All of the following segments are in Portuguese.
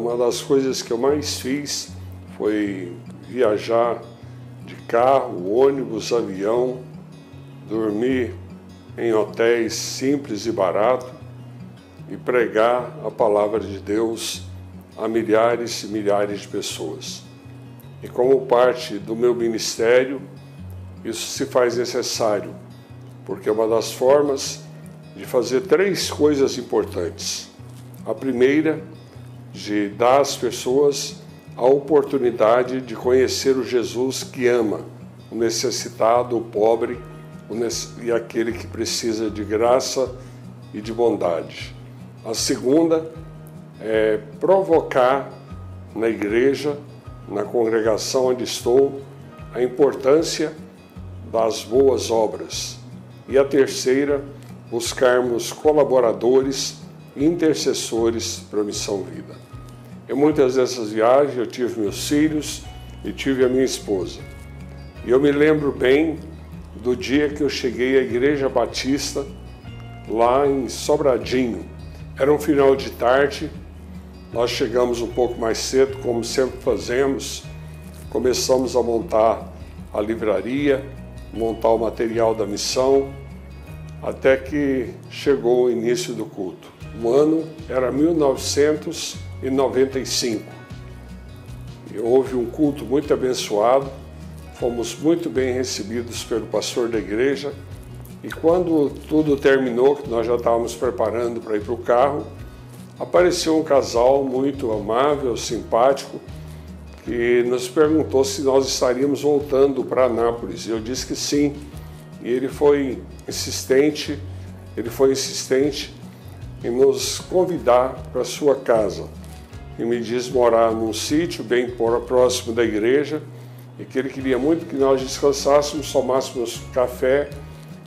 uma das coisas que eu mais fiz foi viajar de carro, ônibus, avião, dormir em hotéis simples e baratos e pregar a palavra de Deus a milhares e milhares de pessoas. E como parte do meu ministério, isso se faz necessário, porque é uma das formas de fazer 3 coisas importantes. A primeira, de dar às pessoas a oportunidade de conhecer o Jesus que ama o necessitado, o pobre e aquele que precisa de graça e de bondade. A segunda é provocar na igreja, na congregação onde estou, a importância das boas obras. E a terceira, buscarmos colaboradores e intercessores para a Missão Vida. Em muitas dessas viagens eu tive meus filhos e tive a minha esposa. E eu me lembro bem do dia que eu cheguei à Igreja Batista, lá em Sobradinho. Era um final de tarde, nós chegamos um pouco mais cedo, como sempre fazemos. Começamos a montar a livraria, montar o material da missão, até que chegou o início do culto. O ano era 1995. E houve um culto muito abençoado, fomos muito bem recebidos pelo pastor da igreja, e quando tudo terminou, que nós já estávamos preparando para ir para o carro, apareceu um casal muito amável, simpático, que nos perguntou se nós estaríamos voltando para Anápolis. Eu disse que sim, e ele foi insistente em nos convidar para sua casa. E me diz morar num sítio bem próximo da igreja, e que ele queria muito que nós descansássemos, tomássemos café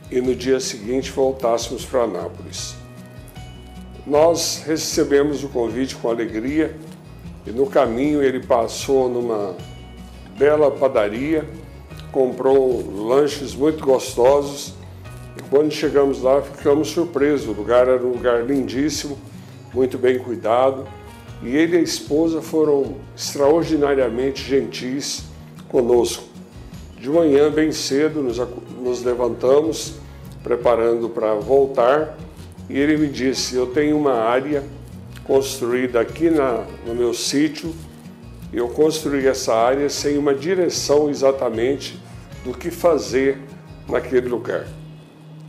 e no dia seguinte voltássemos para Anápolis. Nós recebemos o convite com alegria e no caminho ele passou numa bela padaria, comprou lanches muito gostosos e quando chegamos lá ficamos surpresos. O lugar era um lugar lindíssimo, muito bem cuidado, e ele e a esposa foram extraordinariamente gentis conosco. De manhã, bem cedo, nos levantamos, preparando para voltar, e ele me disse: eu tenho uma área construída aqui no meu sítio, e eu construí essa área sem uma direção exatamente do que fazer naquele lugar.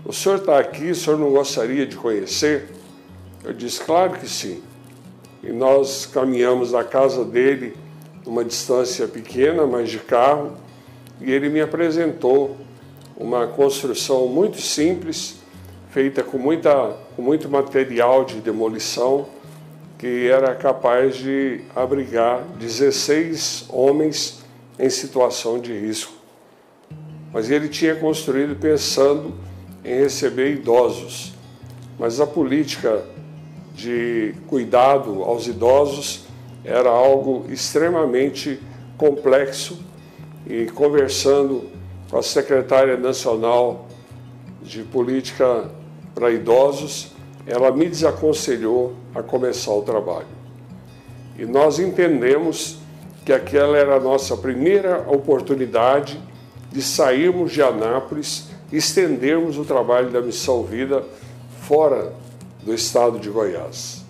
O senhor está aqui, o senhor não gostaria de conhecer? Eu disse: claro que sim. E nós caminhamos da casa dele, uma distância pequena, mas de carro, e ele me apresentou uma construção muito simples, feita com muito material de demolição, que era capaz de abrigar 16 homens em situação de risco. Mas ele tinha construído pensando em receber idosos. Mas a política de cuidado aos idosos era algo extremamente complexo, e conversando com a secretária nacional de política para idosos, ela me desaconselhou a começar o trabalho. E nós entendemos que aquela era a nossa primeira oportunidade de sairmos de Anápolis e estendermos o trabalho da Missão Vida fora do estado de Goiás.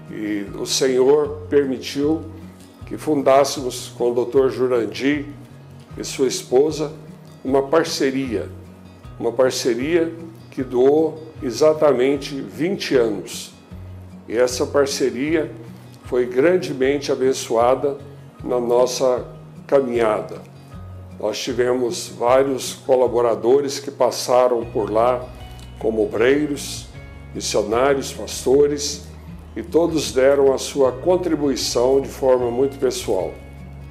E o Senhor permitiu que fundássemos com o Dr. Jurandir e sua esposa uma parceria que durou exatamente 20 anos. E essa parceria foi grandemente abençoada na nossa caminhada. Nós tivemos vários colaboradores que passaram por lá como obreiros, missionários, pastores, e todos deram a sua contribuição de forma muito pessoal.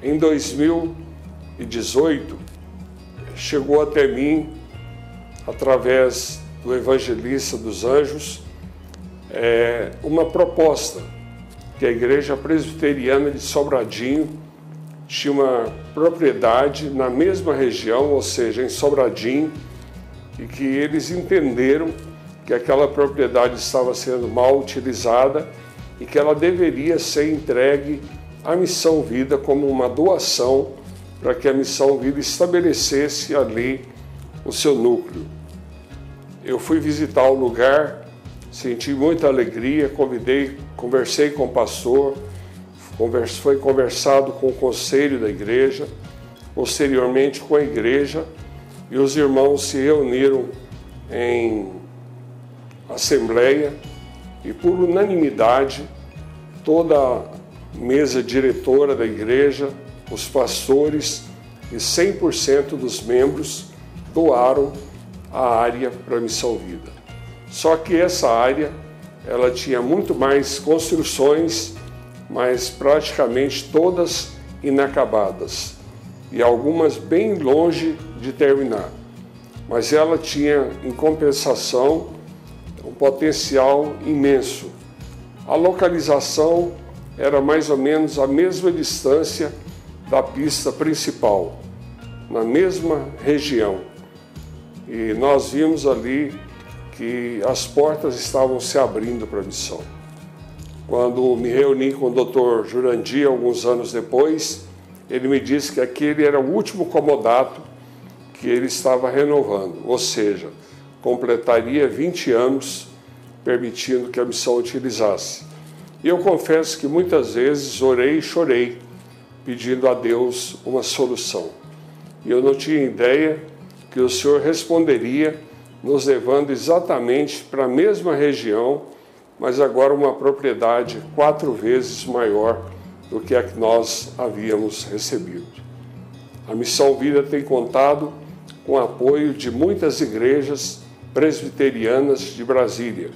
Em 2018, chegou até mim, através do Evangelista dos Anjos, uma proposta que a Igreja Presbiteriana de Sobradinho tinha uma propriedade na mesma região, ou seja, em Sobradinho, e que eles entenderam que aquela propriedade estava sendo mal utilizada e que ela deveria ser entregue à Missão Vida como uma doação para que a Missão Vida estabelecesse ali o seu núcleo. Eu fui visitar o lugar, senti muita alegria, conversei com o pastor, foi conversado com o conselho da igreja, posteriormente com a igreja, e os irmãos se reuniram em assembleia e, por unanimidade, toda a mesa diretora da igreja, os pastores e 100% dos membros doaram a área para a Missão Vida. Só que essa área, ela tinha muito mais construções, mas praticamente todas inacabadas e algumas bem longe de terminar. Mas ela tinha, em compensação, um potencial imenso. A localização era mais ou menos a mesma distância da pista principal, na mesma região. E nós vimos ali que as portas estavam se abrindo para a missão. Quando me reuni com o Dr. Jurandir, alguns anos depois, ele me disse que aquele era o último comodato que ele estava renovando, ou seja, completaria 20 anos permitindo que a missão utilizasse. E eu confesso que muitas vezes orei e chorei, pedindo a Deus uma solução. E eu não tinha ideia que o Senhor responderia, nos levando exatamente para a mesma região, mas agora uma propriedade 4 vezes maior do que a que nós havíamos recebido. A Missão Vida tem contado com o apoio de muitas igrejas presbiterianas de Brasília,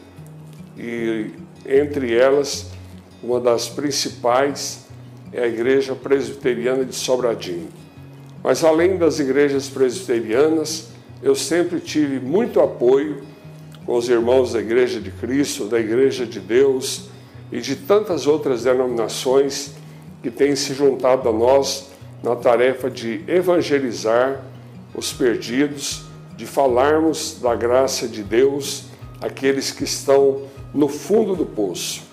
e entre elas, uma das principais é a Igreja Presbiteriana de Sobradinho. Mas além das igrejas presbiterianas, eu sempre tive muito apoio com os irmãos da Igreja de Cristo, da Igreja de Deus e de tantas outras denominações que têm se juntado a nós na tarefa de evangelizar os perdidos, de falarmos da graça de Deus àqueles que estão no fundo do poço.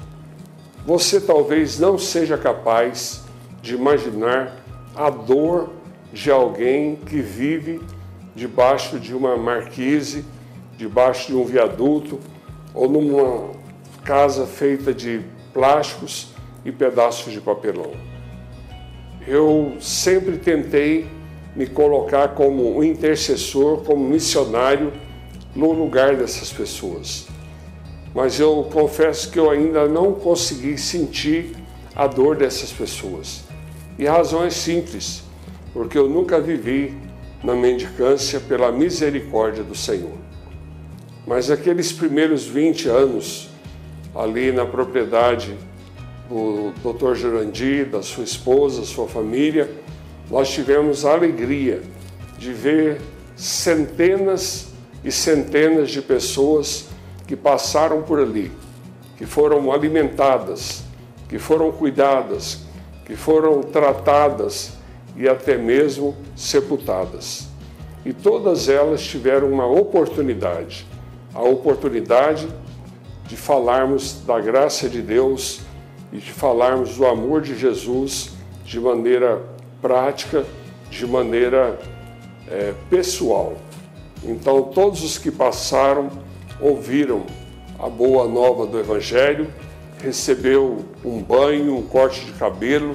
Você talvez não seja capaz de imaginar a dor de alguém que vive debaixo de uma marquise, debaixo de um viaduto ou numa casa feita de plásticos e pedaços de papelão. Eu sempre tentei me colocar como um intercessor, como missionário no lugar dessas pessoas. Mas eu confesso que eu ainda não consegui sentir a dor dessas pessoas. E a razão é simples, porque eu nunca vivi na mendicância pela misericórdia do Senhor. Mas aqueles primeiros 20 anos, ali na propriedade do Dr. Jurandir, da sua esposa, sua família, nós tivemos a alegria de ver centenas e centenas de pessoas que passaram por ali, que foram alimentadas, que foram cuidadas, que foram tratadas e até mesmo sepultadas. E todas elas tiveram uma oportunidade, a oportunidade de falarmos da graça de Deus e de falarmos do amor de Jesus de maneira prática, de maneira pessoal. Então, todos os que passaram ouviram a boa nova do Evangelho, recebeu um banho, um corte de cabelo,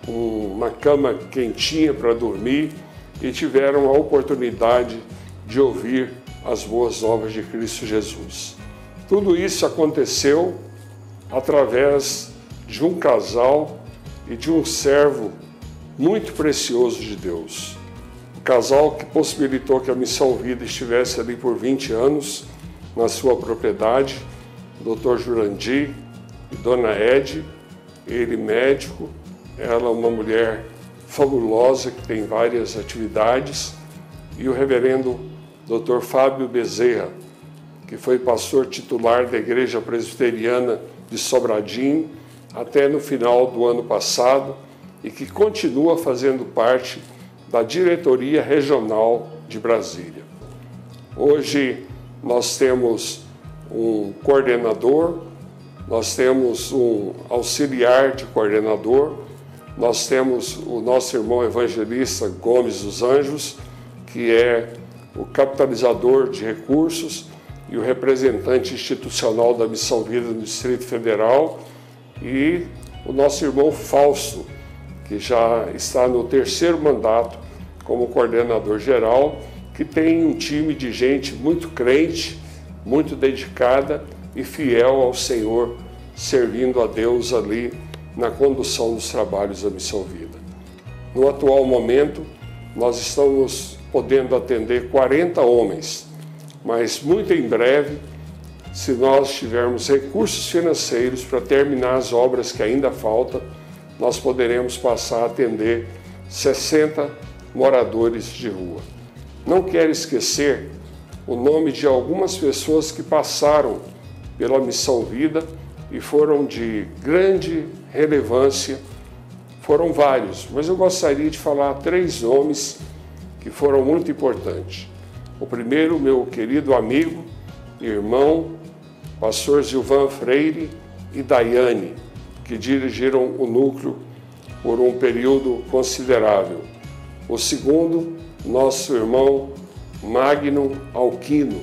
uma cama quentinha para dormir e tiveram a oportunidade de ouvir as boas novas de Cristo Jesus. Tudo isso aconteceu através de um casal e de um servo muito precioso de Deus. O casal que possibilitou que a Missão Vida estivesse ali por 20 anos na sua propriedade, o Dr. Jurandir e Dona Ed, ele médico, ela uma mulher fabulosa que tem várias atividades, e o reverendo Dr. Fábio Bezerra, que foi pastor titular da Igreja Presbiteriana de Sobradinho até no final do ano passado e que continua fazendo parte da diretoria regional de Brasília. Hoje nós temos um coordenador, nós temos um auxiliar de coordenador, nós temos o nosso irmão evangelista Gomes dos Anjos, que é o capitalizador de recursos e o representante institucional da Missão Vida no Distrito Federal, e o nosso irmão Fausto, que já está no 3º mandato como coordenador geral, que tem um time de gente muito crente, muito dedicada e fiel ao Senhor, servindo a Deus ali na condução dos trabalhos da Missão Vida. No atual momento, nós estamos podendo atender 40 homens, mas muito em breve, se nós tivermos recursos financeiros para terminar as obras que ainda faltam, nós poderemos passar a atender 60 moradores de rua. Não quero esquecer o nome de algumas pessoas que passaram pela Missão Vida e foram de grande relevância. Foram vários, mas eu gostaria de falar 3 nomes que foram muito importantes. O primeiro, meu querido amigo, irmão, pastor Gilvan Freire e Daiane, que dirigiram o núcleo por um período considerável. O segundo, nosso irmão Magno Alquino,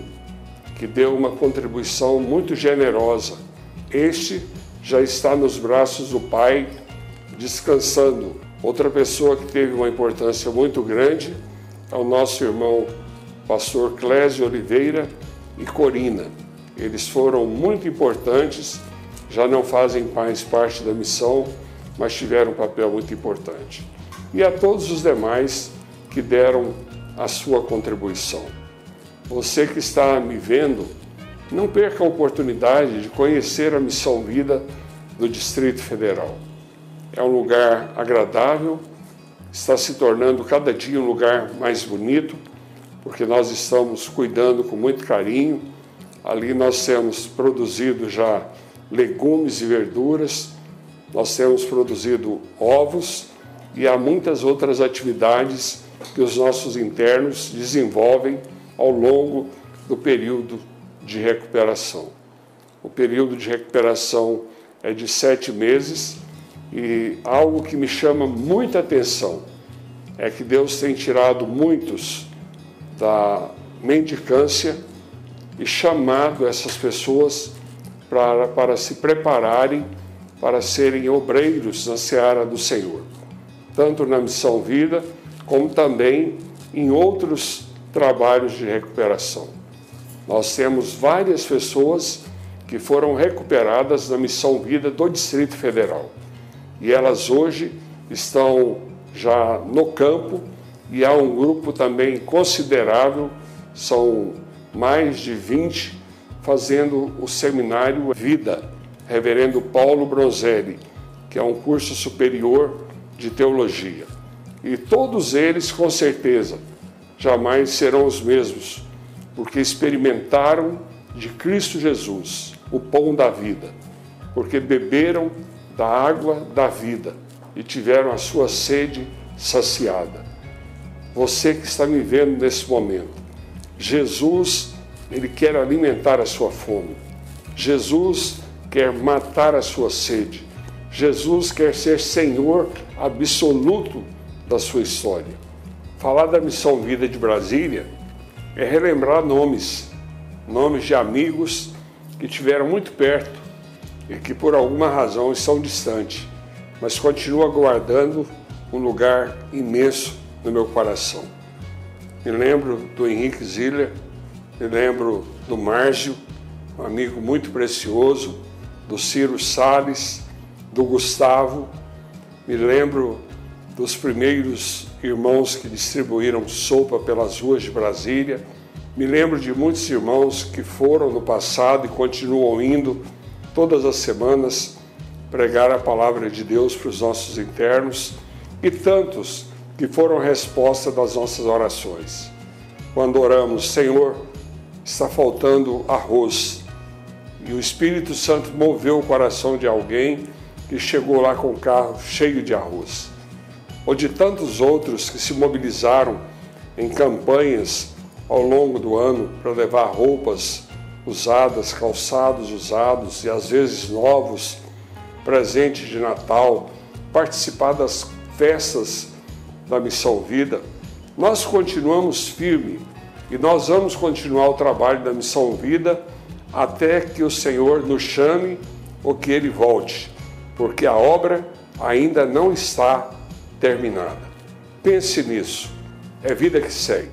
que deu uma contribuição muito generosa. Este já está nos braços do Pai, descansando. Outra pessoa que teve uma importância muito grande é o nosso irmão pastor Clésio Oliveira e Corina. Eles foram muito importantes, já não fazem mais parte da missão, mas tiveram um papel muito importante. E a todos os demais que deram a sua contribuição. Você que está me vendo, não perca a oportunidade de conhecer a Missão Vida do Distrito Federal. É um lugar agradável, está se tornando cada dia um lugar mais bonito, porque nós estamos cuidando com muito carinho. Ali nós temos produzido já legumes e verduras, nós temos produzido ovos e há muitas outras atividades que os nossos internos desenvolvem ao longo do período de recuperação. O período de recuperação é de 7 meses e algo que me chama muita atenção é que Deus tem tirado muitos da mendicância e chamado essas pessoas para se prepararem para serem obreiros na seara do Senhor, tanto na Missão Vida, como também em outros trabalhos de recuperação. Nós temos várias pessoas que foram recuperadas na Missão Vida do Distrito Federal. E elas hoje estão já no campo e há um grupo também considerável, são mais de 20, fazendo o seminário Vida, Reverendo Paulo Bronzelli, que é um curso superior de teologia. E todos eles, com certeza, jamais serão os mesmos, porque experimentaram de Cristo Jesus, o pão da vida, porque beberam da água da vida e tiveram a sua sede saciada. Você que está me vendo nesse momento, Jesus, Ele quer alimentar a sua fome. Jesus quer matar a sua sede. Jesus quer ser Senhor absoluto da sua história. Falar da Missão Vida de Brasília é relembrar nomes de amigos que estiveram muito perto e que por alguma razão estão distantes, mas continuam guardando um lugar imenso no meu coração. Me lembro do Henrique Ziller, me lembro do Márcio, um amigo muito precioso, do Ciro Salles, do Gustavo, me lembro dos primeiros irmãos que distribuíram sopa pelas ruas de Brasília, me lembro de muitos irmãos que foram no passado e continuam indo todas as semanas pregar a palavra de Deus para os nossos internos e tantos que foram resposta das nossas orações. Quando oramos, Senhor, está faltando arroz, e o Espírito Santo moveu o coração de alguém que chegou lá com o carro cheio de arroz. Ou de tantos outros que se mobilizaram em campanhas ao longo do ano para levar roupas, usadas, calçados usados e às vezes novos, presentes de Natal, participar das festas da Missão Vida. Nós continuamos firme e nós vamos continuar o trabalho da Missão Vida até que o Senhor nos chame ou que Ele volte, porque a obra ainda não está terminada. Pense nisso, é vida que segue.